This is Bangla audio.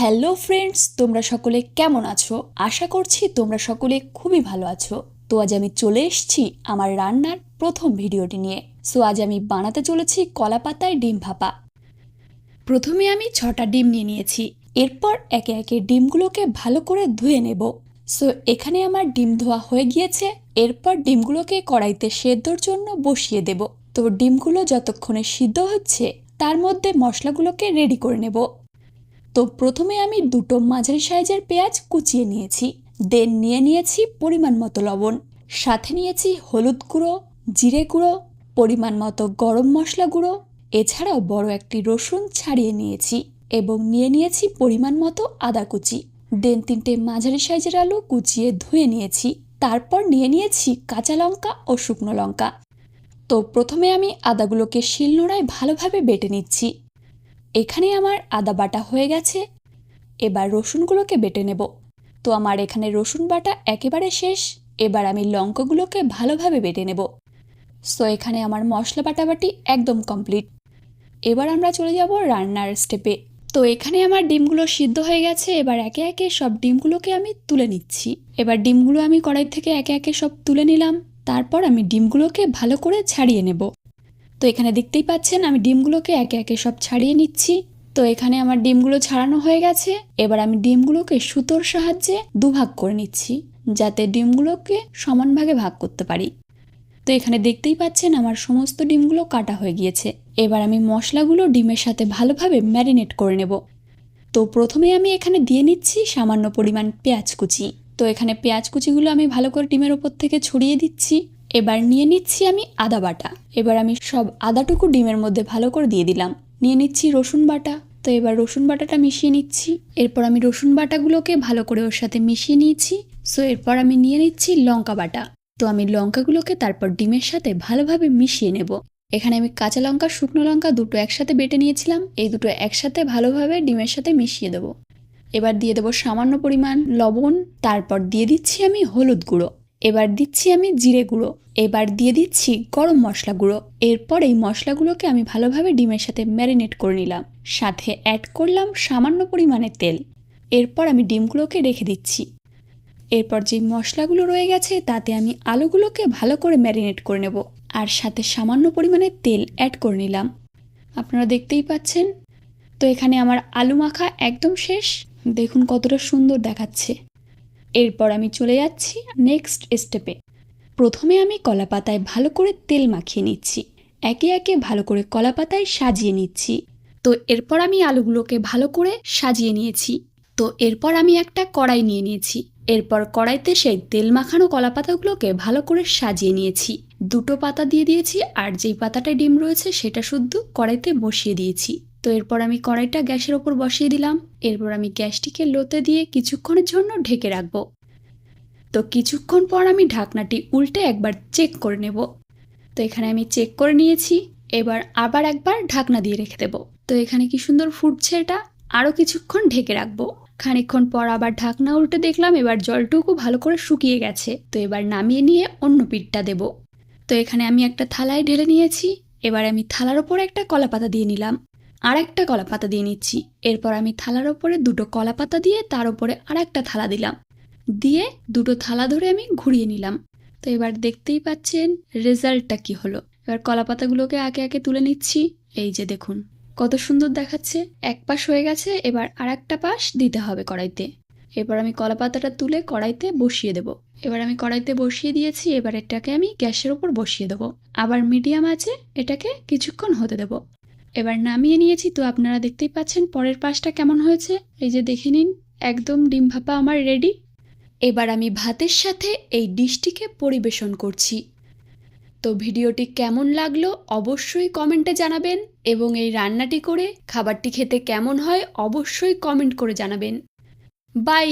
হ্যালো ফ্রেন্ডস, তোমরা সকলে কেমন আছো? আশা করছি তোমরা সকলে খুবই ভালো আছো। তো আজ আমি চলে এসেছি আমার রান্নার প্রথম ভিডিওটি নিয়ে। আজ আমি বানাতে চলেছি কলা পাতায় ডিম ভাপা। প্রথমে আমি 6টা ডিম নিয়ে নিয়েছি। এরপর একে একে ডিমগুলোকে ভালো করে ধুয়ে নেব। এখানে আমার ডিম ধোয়া হয়ে গিয়েছে। এরপর ডিমগুলোকে কড়াইতে সেদ্ধর জন্য বসিয়ে দেব। তো ডিমগুলো যতক্ষণে সিদ্ধ হচ্ছে তার মধ্যে মশলাগুলোকে রেডি করে নেব। তো প্রথমে আমি 2টো মাঝারি সাইজের পেঁয়াজ কুচিয়ে নিয়েছি। দেন নিয়ে নিয়েছি পরিমাণ মতো লবণ, সাথে নিয়েছি হলুদ গুঁড়ো, জিরে গুঁড়ো, পরিমাণ মতো গরম মশলা গুঁড়ো, এছাড়াও বড় একটি রসুন ছাড়িয়ে নিয়েছি এবং নিয়ে নিয়েছি পরিমাণ মতো আদা কুচি। দেন 3টে মাঝারি সাইজের আলু কুচিয়ে ধুয়ে নিয়েছি। তারপর নিয়ে নিয়েছি কাঁচা লঙ্কা ও শুকনো লঙ্কা। তো প্রথমে আমি আদাগুলোকে শিলনোড়ায় ভালোভাবে বেটে নিচ্ছি। এখানে আমার আদা বাটা হয়ে গেছে। এবার রসুনগুলোকে বেটে নেব। তো আমার এখানে রসুন বাটা একেবারে শেষ। এবার আমি লঙ্কাগুলোকে ভালোভাবে বেটে নেব। এখানে আমার মশলা বাটাবাটি একদম কমপ্লিট। এবার আমরা চলে যাব রান্নার স্টেপে। তো এখানে আমার ডিমগুলো সিদ্ধ হয়ে গেছে। এবার একে একে সব ডিমগুলোকে আমি তুলে নিচ্ছি। এবার ডিমগুলো আমি কড়াই থেকে একে একে সব তুলে নিলাম। তারপর আমি ডিমগুলোকে ভালো করে ছাড়িয়ে নেব। তো এখানে দেখতেই পাচ্ছেন আমি ডিমগুলোকে একে একে সব ছাড়িয়ে নিচ্ছি। তো এখানে আমার ডিমগুলো ছাড়ানো হয়ে গেছে। এবার আমি ডিমগুলোকে সুতোর সাহায্যে দুভাগ করে নিচ্ছি, যাতে ডিমগুলোকে সমান ভাগে ভাগ করতে পারি। তো এখানে দেখতেই পাচ্ছেন আমার সমস্ত ডিমগুলো কাটা হয়ে গিয়েছে। এবার আমি মশলাগুলো ডিমের সাথে ভালোভাবে ম্যারিনেট করে নেব। তো প্রথমে আমি এখানে দিয়ে নিচ্ছি সামান্য পরিমাণ পেঁয়াজ কুচি। তো এখানে পেঁয়াজ কুচিগুলো আমি ভালো করে ডিমের ওপর থেকে ছড়িয়ে দিচ্ছি। এবার নিয়ে নিচ্ছি আমি আদা বাটা। এবার আমি সব আদাটুকু ডিমের মধ্যে ভালো করে দিয়ে দিলাম। নিয়ে নিচ্ছি রসুন বাটা। তো এবার রসুন বাটাটা মিশিয়ে নিচ্ছি। এরপর আমি রসুন বাটাগুলোকে ভালো করে ওর সাথে মিশিয়ে নিয়েছি। এরপর আমি নিয়ে নিচ্ছি লঙ্কা বাটা। তো আমি লঙ্কাগুলোকে তারপর ডিমের সাথে ভালোভাবে মিশিয়ে নেব। এখানে আমি কাঁচা লঙ্কা শুকনো লঙ্কা দুটো একসাথে বেটে নিয়েছিলাম। এই দুটো একসাথে ভালোভাবে ডিমের সাথে মিশিয়ে দেব। এবার দিয়ে দেবো সামান্য পরিমাণ লবণ। তারপর দিয়ে দিচ্ছি আমি হলুদ গুঁড়ো। এবার দিচ্ছি আমি জিরে গুঁড়ো। এবার দিয়ে দিচ্ছি গরম মশলা গুঁড়ো। এরপর এই মশলাগুলোকে আমি ভালোভাবে ডিমের সাথে ম্যারিনেট করে নিলাম। সাথে অ্যাড করলাম সামান্য পরিমাণে তেল। এরপর আমি ডিমগুলোকে রেখে দিচ্ছি। এরপর যে মশলাগুলো রয়ে গেছে তাতে আমি আলুগুলোকে ভালো করে ম্যারিনেট করে নেব। আর সাথে সামান্য পরিমাণে তেল অ্যাড করে নিলাম। আপনারা দেখতেই পাচ্ছেন। তো এখানে আমার আলু মাখা একদম শেষ। দেখুন কতটা সুন্দর দেখাচ্ছে। এরপর আমি চলে যাচ্ছি নেক্সট স্টেপে। প্রথমে আমি কলা পাতায় ভালো করে তেল মাখিয়ে নিচ্ছি। একে একে ভালো করে কলা পাতায় সাজিয়ে নিচ্ছি। তো এরপর আমি আলুগুলোকে ভালো করে সাজিয়ে নিয়েছি। তো এরপর আমি একটা কড়াই নিয়ে নিয়েছি। এরপর কড়াইতে সেই তেল মাখানো কলা পাতাগুলোকে ভালো করে সাজিয়ে নিয়েছি। 2টো পাতা দিয়ে দিয়েছি আর যেই পাতাটায় ডিম রয়েছে সেটা শুদ্ধ কড়াইতে বসিয়ে দিয়েছি। তো এরপর আমি কড়াইটা গ্যাসের ওপর বসিয়ে দিলাম। এরপর আমি গ্যাসটিকে লোতে দিয়ে কিছুক্ষণের জন্য ঢেকে রাখবো। তো কিছুক্ষণ পর আমি ঢাকনাটি উল্টে একবার চেক করে নেব। তো এখানে আমি চেক করে নিয়েছি। এবার আবার একবার ঢাকনা দিয়ে রেখে দেব। তো এখানে কি সুন্দর ফুটছে এটা। আরও কিছুক্ষণ ঢেকে রাখবো। খানিকক্ষণ পর আবার ঢাকনা উল্টে দেখলাম এবার জলটুকু ভালো করে শুকিয়ে গেছে। তো এবার নামিয়ে নিয়ে অন্য পিঠটা দেব। তো এখানে আমি একটা থালায় ঢেলে নিয়েছি। এবার আমি থালার ওপর একটা কলা পাতা দিয়ে নিলাম। আর একটা কলা পাতা দিয়ে নিচ্ছি। এরপর আমি থালার ওপরে 2টো কলা পাতা দিয়ে তার উপরে আর একটা থালা দিলাম। দিয়ে 2টো থালা ধরে আমি ঘুরিয়ে নিলাম। তো এবার দেখতেই পাচ্ছেন রেজাল্টটা কি হলো। এবার কলা পাতাগুলোকে একে একে তুলে নিচ্ছি। এই যে দেখুন কত সুন্দর দেখাচ্ছে। এক পাশ হয়ে গেছে। এবার আর একটা পাশ দিতে হবে কড়াইতে। এবার আমি কলা পাতাটা তুলে কড়াইতে বসিয়ে দেব। এবার আমি কড়াইতে বসিয়ে দিয়েছি। এবার এটাকে আমি গ্যাসের উপর বসিয়ে দেবো। আবার মিডিয়াম আছে এটাকে কিছুক্ষণ হতে দেব। এবার নামিয়ে নিয়েছি। তো আপনারা দেখতেই পাচ্ছেন পরের পাশটা কেমন হয়েছে। এই যে দেখে নিন একদম ডিম ভাপা আমার রেডি। এবার আমি ভাতের সাথে এই ডিশটিকে পরিবেশন করছি। তো ভিডিওটি কেমন লাগলো অবশ্যই কমেন্টে জানাবেন এবং এই রান্নাটি করে খাবারটি খেতে কেমন হয় অবশ্যই কমেন্ট করে জানাবেন। বাই।